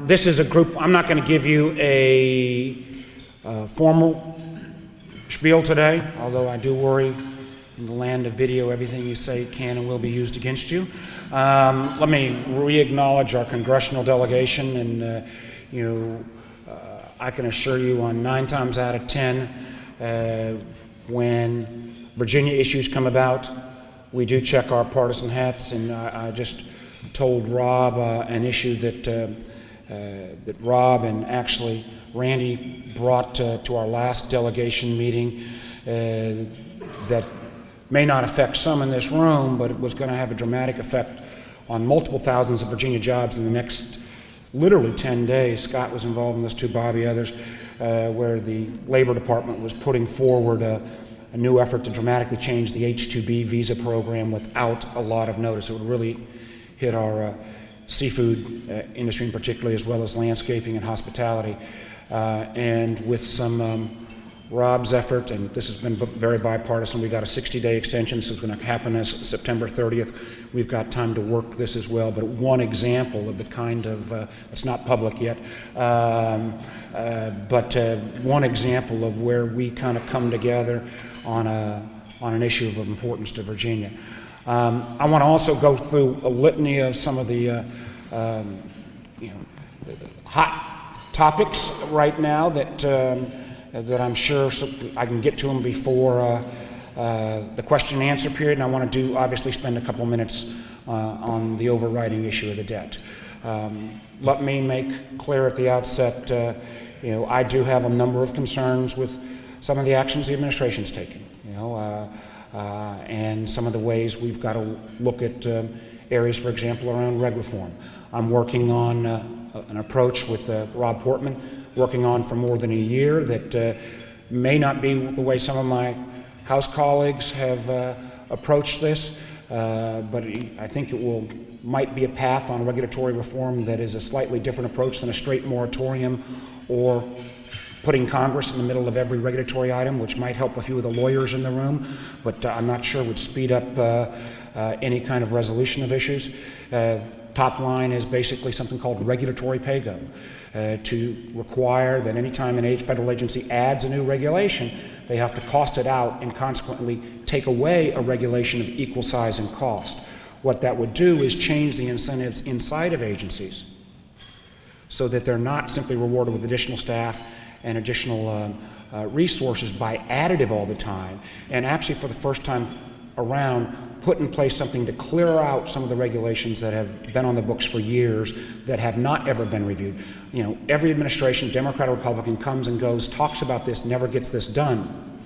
This is a group, I'm not going to give you a formal spiel today, although I do worry in the land of video, everything you say can and will be used against you. Let me re-acknowledge our congressional delegation, and I can assure you on 9 times out of 10, when Virginia issues come about, we do check our partisan hats, and I just told Rob an issue that Rob and actually Randy brought to our last delegation meeting that may not affect some in this room, but it was going to have a dramatic effect on multiple thousands of Virginia jobs in the next literally 10 days. Scott was involved in this too, Bobby, others, where the Labor Department was putting forward a new effort to dramatically change the H-2B visa program without a lot of notice. It would really hit our seafood industry in particular, as well as landscaping and hospitality. And with some Rob's effort, and this has been very bipartisan, we got a 60-day extension. This is going to happen as September 30th. We've got time to work this as well, but one example of the kind of, it's not public yet, but one example of where we kind of come together on an issue of importance to Virginia. I want to also go through a litany of some of the hot topics right now that I'm sure I can get to them before the question and answer period, and I want to obviously spend a couple minutes on the overriding issue of the debt. Let me make clear at the outset, I do have a number of concerns with some of the actions the administration's taken, and some of the ways we've got to look at areas, for example, around reg reform. I'm working on an approach with Rob Portman, working on for more than a year that may not be the way some of my House colleagues have approached this, but I think it might be a path on regulatory reform that is a slightly different approach than a straight moratorium or putting Congress in the middle of every regulatory item, which might help a few of the lawyers in the room, but I'm not sure would speed up any kind of resolution of issues. Top line is basically something called regulatory pay-go, to require that any time a federal agency adds a new regulation, they have to cost it out and consequently take away a regulation of equal size and cost. What that would do is change the incentives inside of agencies so that they're not simply rewarded with additional staff and additional resources by additive all the time, and actually for the first time around put in place something to clear out some of the regulations that have been on the books for years that have not ever been reviewed. Every administration, Democrat or Republican, comes and goes, talks about this, never gets this done.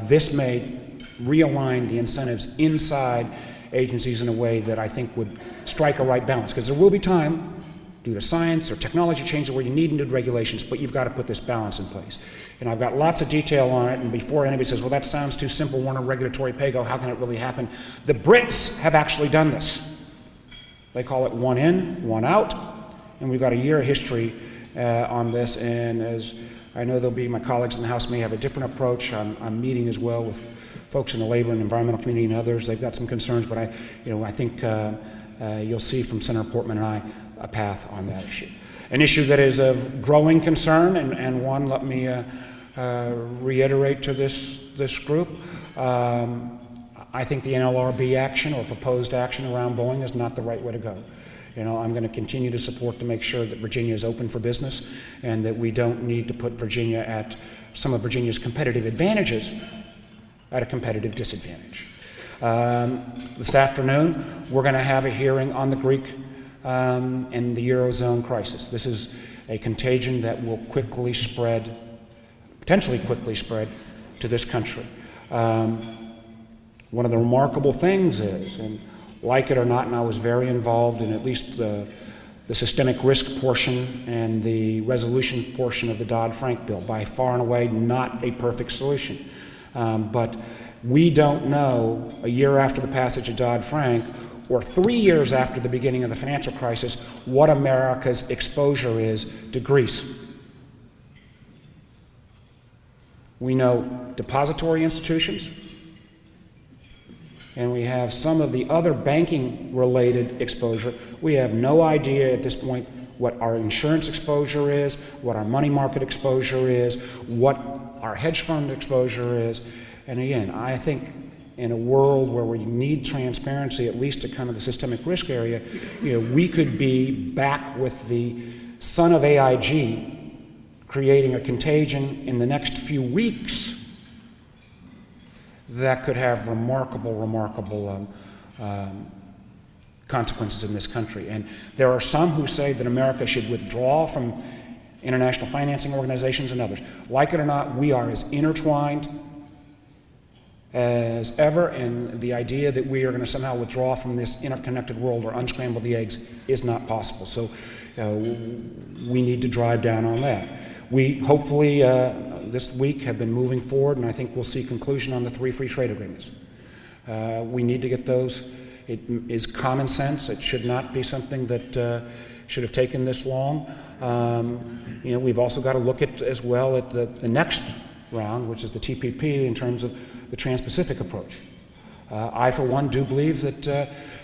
This may realign the incentives inside agencies in a way that I think would strike a right balance, because there will be time due to science or technology change where you need new regulations, but you've got to put this balance in place. And I've got lots of detail on it, and before anybody says, well, that sounds too simple, we're on a regulatory pay-go, how can it really happen? The Brits have actually done this. They call it one in, one out, and we've got a year of history on this, and as I know there'll be, my colleagues in the House may have a different approach. I'm meeting as well with folks in the labor and environmental community and others. They've got some concerns, but I think you'll see from Senator Portman and I a path on that issue. An issue that is of growing concern, and one, let me reiterate to this group, I think the NLRB action or proposed action around Boeing is not the right way to go. I'm going to continue to support to make sure that Virginia is open for business and that we don't need to put Virginia at some of Virginia's competitive advantages at a competitive disadvantage. This afternoon, we're going to have a hearing on the Greek and the Eurozone crisis. This is a contagion that will potentially quickly spread to this country. One of the remarkable things is, and like it or not, and I was very involved in at least the systemic risk portion and the resolution portion of the Dodd-Frank bill, by far and away not a perfect solution. But we don't know, a year after the passage of Dodd-Frank, or 3 years after the beginning of the financial crisis, what America's exposure is to Greece. We know depository institutions, and we have some of the other banking-related exposure. We have no idea at this point what our insurance exposure is, what our money market exposure is, what our hedge fund exposure is. And again, I think in a world where we need transparency, at least to kind of the systemic risk area, we could be back with the son of AIG creating a contagion in the next few weeks that could have remarkable consequences in this country. And there are some who say that America should withdraw from international financing organizations and others. Like it or not, we are as intertwined as ever, and the idea that we are going to somehow withdraw from this interconnected world or unscramble the eggs is not possible. So we need to drive down on that. We hopefully this week have been moving forward, and I think we'll see conclusion on the 3 free trade agreements. We need to get those. It is common sense. It should not be something that should have taken this long. We've also got to look at as well at the next round, which is the TPP, in terms of the Trans-Pacific approach. I, for one, do believe that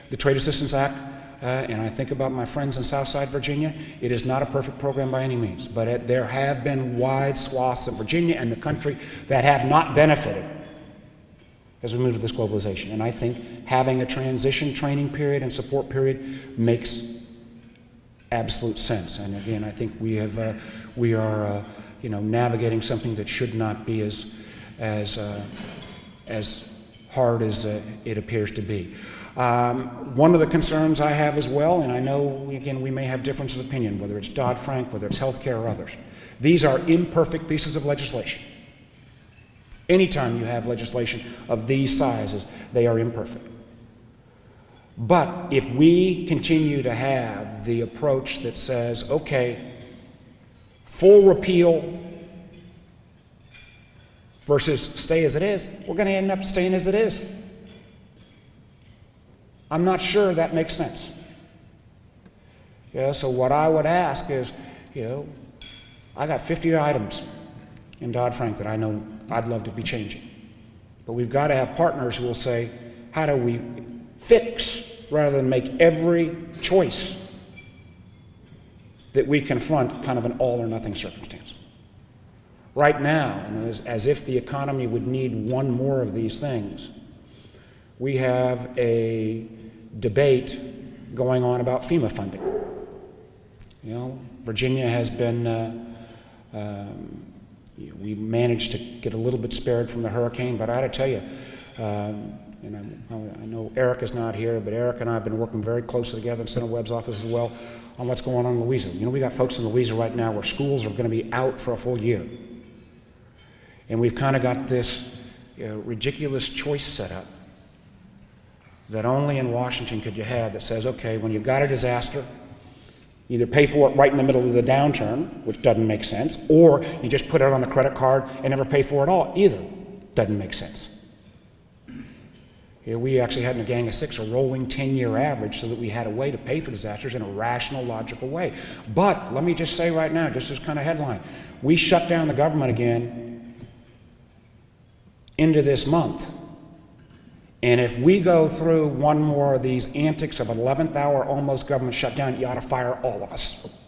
the Trade Assistance Act, and I think about my friends in Southside Virginia, it is not a perfect program by any means, but there have been wide swaths of Virginia and the country that have not benefited as we move to this globalization. And I think having a transition training period and support period makes absolute sense. And again, I think we are navigating something that should not be as hard as it appears to be. One of the concerns I have as well, and I know, again, we may have differences of opinion, whether it's Dodd-Frank, whether it's healthcare or others. These are imperfect pieces of legislation. Anytime you have legislation of these sizes, they are imperfect. But if we continue to have the approach that says, okay, full repeal versus stay as it is, we're going to end up staying as it is. I'm not sure that makes sense. So what I would ask is, I got 50 items in Dodd-Frank that I know I'd love to be changing. But we've got to have partners who will say, how do we fix rather than make every choice that we confront kind of an all or nothing circumstance. Right now, as if the economy would need one more of these things, we have a debate going on about FEMA funding. Virginia has been, we managed to get a little bit spared from the hurricane, but I got to tell you, I know Eric is not here, but Eric and I have been working very closely together in Senator Webb's office as well on what's going on in Louisiana. We got folks in Louisiana right now where schools are going to be out for a full year. And we've kind of got this ridiculous choice set up that only in Washington could you have that says, okay, when you've got a disaster, either pay for it right in the middle of the downturn, which doesn't make sense, or you just put it on the credit card and never pay for it at all. Either doesn't make sense. Here we actually had in a gang of 6 a rolling 10-year average so that we had a way to pay for disasters in a rational, logical way. But let me just say right now, just as kind of headline, we shut down the government again into this month. And if we go through one more of these antics of 11th hour almost government shutdown, you ought to fire all of us.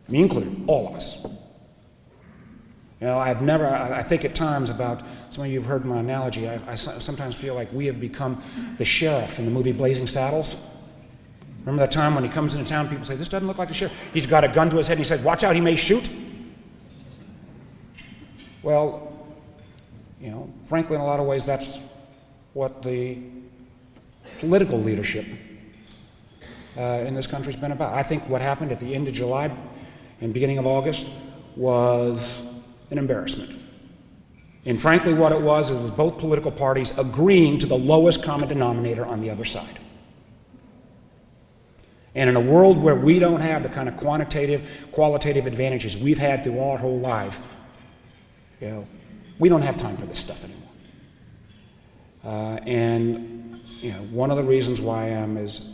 Me included, all of us. I think at times about, some of you have heard my analogy, I sometimes feel like we have become the sheriff in the movie Blazing Saddles. Remember that time when he comes into town, people say, this doesn't look like the sheriff. He's got a gun to his head and he says, watch out, he may shoot. Well, frankly, in a lot of ways, that's what the political leadership in this country has been about. I think what happened at the end of July and beginning of August was an embarrassment. And frankly, what it was both political parties agreeing to the lowest common denominator on the other side. And in a world where we don't have the kind of qualitative advantages we've had through our whole life, we don't have time for this stuff anymore. One of the reasons why I'm as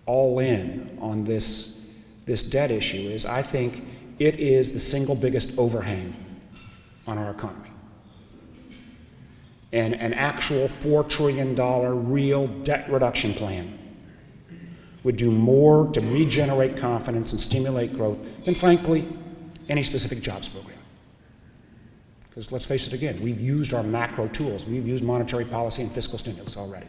all in on this debt issue is I think it is the single biggest overhang on our economy. And an actual $4 trillion real debt reduction plan would do more to regenerate confidence and stimulate growth than, frankly, any specific jobs program. Because let's face it again, we've used our macro tools. We've used monetary policy and fiscal stimulus already.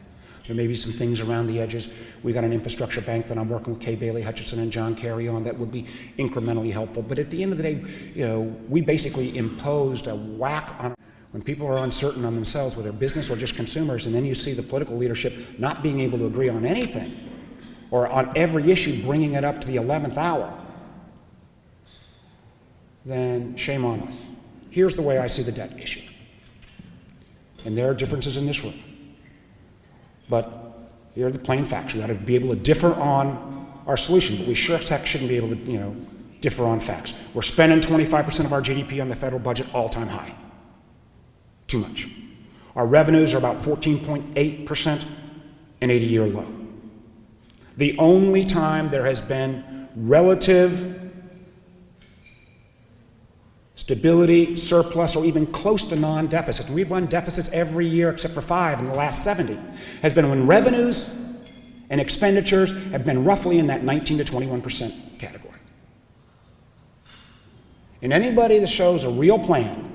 There may be some things around the edges. We got an infrastructure bank that I'm working with Kay Bailey Hutchison and John Kerry on that would be incrementally helpful. But at the end of the day, we basically imposed a whack on when people are uncertain on themselves, whether business or just consumers, and then you see the political leadership not being able to agree on anything, or on every issue bringing it up to the 11th hour, then shame on us. Here's the way I see the debt issue. And there are differences in this room. But here are the plain facts. We got to be able to differ on our solution, but we sure as heck shouldn't be able to, differ on facts. We're spending 25% of our GDP on the federal budget, all-time high. Too much. Our revenues are about 14.8%, an 80-year low. The only time there has been relative stability, surplus, or even close to non-deficit, and we've run deficits every year except for 5 in the last 70, has been when revenues and expenditures have been roughly in that 19 to 21% category. And anybody that shows a real plan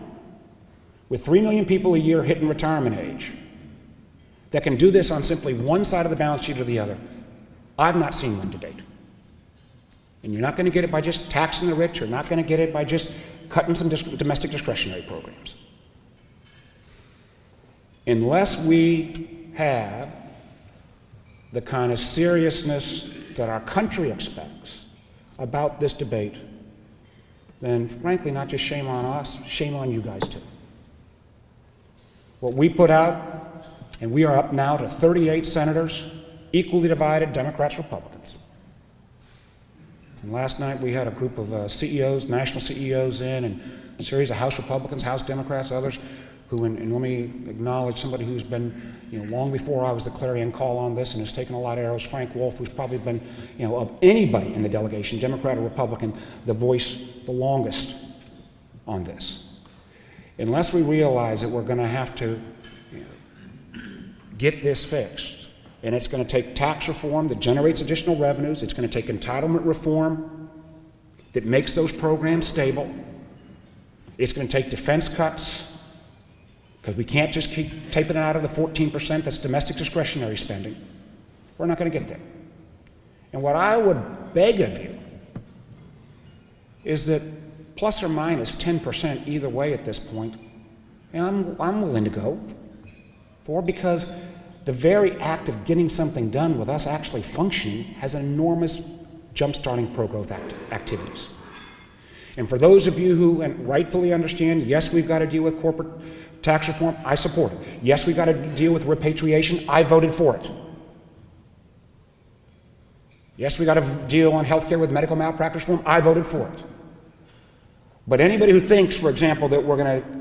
with 3 million people a year hitting retirement age that can do this on simply one side of the balance sheet or the other, I've not seen one to date. And you're not going to get it by just taxing the rich. You're not going to get it by just cutting some domestic discretionary programs. Unless we have the kind of seriousness that our country expects about this debate, then frankly, not just shame on us, shame on you guys too. What we put out, and we are up now to 38 senators, equally divided, Democrats, Republicans. And last night we had a group of CEOs, national CEOs in, and a series of House Republicans, House Democrats, others, who, and let me acknowledge somebody who's been, long before I was the clarion call on this and has taken a lot of arrows, Frank Wolf, who's probably been, of anybody in the delegation, Democrat or Republican, the voice the longest on this. Unless we realize that we're going to have to get this fixed, and it's going to take tax reform that generates additional revenues, it's going to take entitlement reform that makes those programs stable, it's going to take defense cuts, because we can't just keep taping it out of the 14% that's domestic discretionary spending. We're not going to get there. And what I would beg of you is that plus or minus 10% either way at this point, and I'm willing to go for, because the very act of getting something done with us actually functioning has enormous jump-starting pro-growth activities. And for those of you who rightfully understand, yes, we've got to deal with corporate tax reform, I support it. Yes, we've got to deal with repatriation, I voted for it. Yes, we've got to deal on health care with medical malpractice reform, I voted for it. But anybody who thinks, for example, that we're going to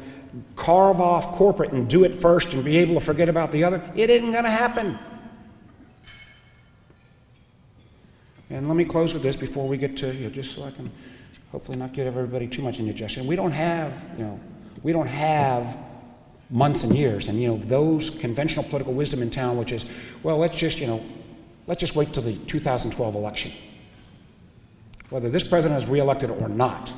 carve off corporate and do it first and be able to forget about the other, it isn't going to happen. And let me close with this before we get to, just so I can hopefully not get everybody too much indigestion. We don't have, months and years, and those conventional political wisdom in town, which is, well, let's just wait till the 2012 election. Whether this president is reelected or not,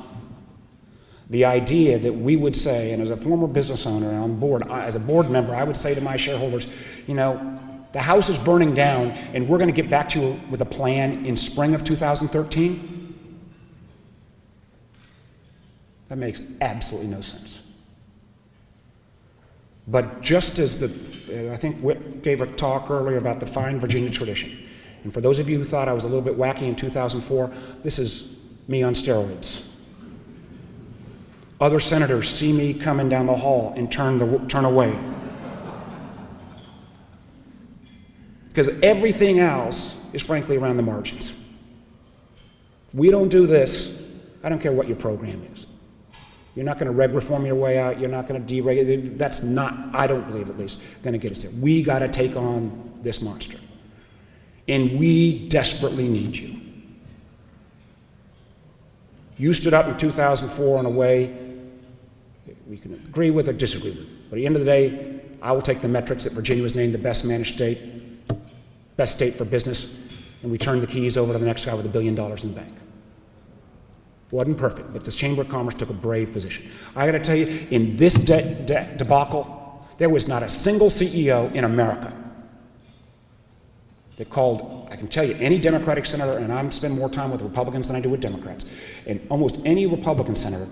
the idea that we would say, and as a former business owner and on board, as a board member, I would say to my shareholders, the house is burning down and we're going to get back to you with a plan in spring of 2013, that makes absolutely no sense. But just as I think Whit gave a talk earlier about the fine Virginia tradition, and for those of you who thought I was a little bit wacky in 2004, this is me on steroids. Other senators see me coming down the hall and turn away. Because everything else is frankly around the margins. We don't do this, I don't care what your program is. You're not going to reg reform your way out, you're not going to deregulate. That's not, I don't believe at least, going to get us there. We got to take on this monster. And we desperately need you. You stood up in 2004 in a way we can agree with or disagree with. But at the end of the day, I will take the metrics that Virginia was named the best managed state, best state for business, and we turned the keys over to the next guy with $1 billion in the bank. Wasn't perfect, but this Chamber of Commerce took a brave position. I got to tell you, in this debacle, there was not a single CEO in America that called, I can tell you, any Democratic senator, and I spend more time with Republicans than I do with Democrats, and almost any Republican senator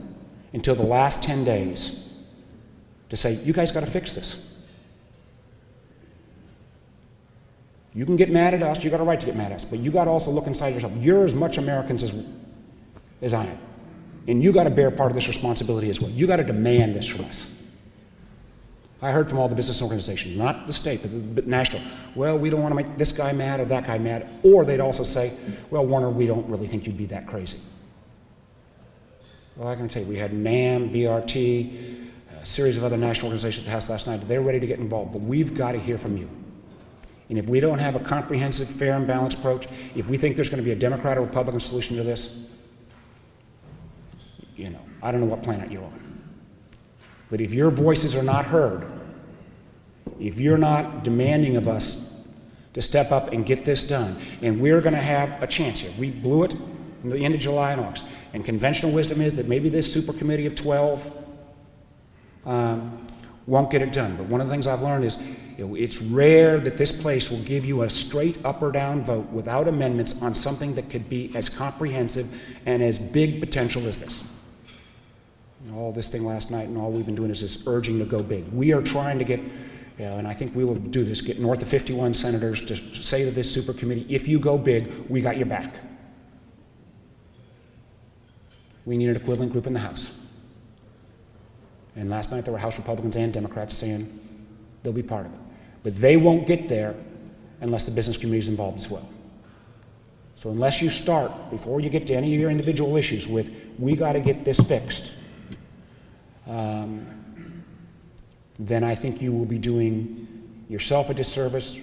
until the last 10 days to say, you guys got to fix this. You can get mad at us, you got a right to get mad at us, but you got to also look inside yourself. You're as much Americans as I am, and you got to bear part of this responsibility as well. You got to demand this from us. I heard from all the business organizations, not the state, but the national, well, we don't want to make this guy mad or that guy mad, or they'd also say, well, Warner, we don't really think you'd be that crazy. Well, I can tell you, we had NAM, BRT, a series of other national organizations at the House last night. They're ready to get involved, but we've got to hear from you. And if we don't have a comprehensive, fair, and balanced approach, if we think there's going to be a Democrat or Republican solution to this, I don't know what planet you're on. But if your voices are not heard, if you're not demanding of us to step up and get this done, and we're going to have a chance here. We blew it in the end of July and August. And conventional wisdom is that maybe this super committee of 12 won't get it done. But one of the things I've learned is it's rare that this place will give you a straight up or down vote without amendments on something that could be as comprehensive and as big potential as this. All this thing last night and all we've been doing is this urging to go big. We are trying to get, and I think we will do this, get north of 51 senators to say to this super committee, if you go big, we got your back. We need an equivalent group in the House. And last night there were House Republicans and Democrats saying they'll be part of it. But they won't get there unless the business community is involved as well. So unless you start, before you get to any of your individual issues with, we got to get this fixed, then I think you will be doing yourself a disservice,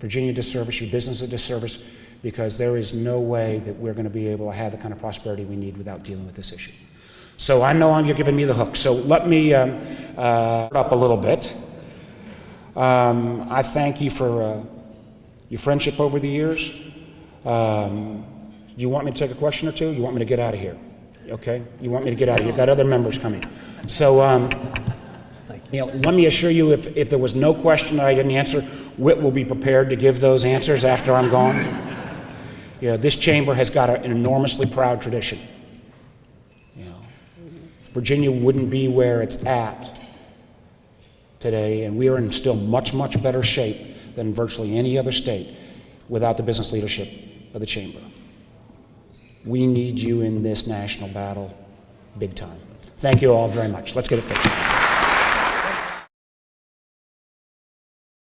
Virginia a disservice, your business a disservice, because there is no way that we're going to be able to have the kind of prosperity we need without dealing with this issue. So I know you're giving me the hook, so let me up a little bit. I thank you for your friendship over the years. Do you want me to take a question or two? You want me to get out of here? Okay? You want me to get out of here? You've got other members coming. So, let me assure you, if there was no question that I didn't answer, Whit will be prepared to give those answers after I'm gone. This chamber has got an enormously proud tradition. Virginia wouldn't be where it's at today, and we are in still much, much better shape than virtually any other state without the business leadership of the chamber. We need you in this national battle big time. Thank you all very much. Let's get it fixed.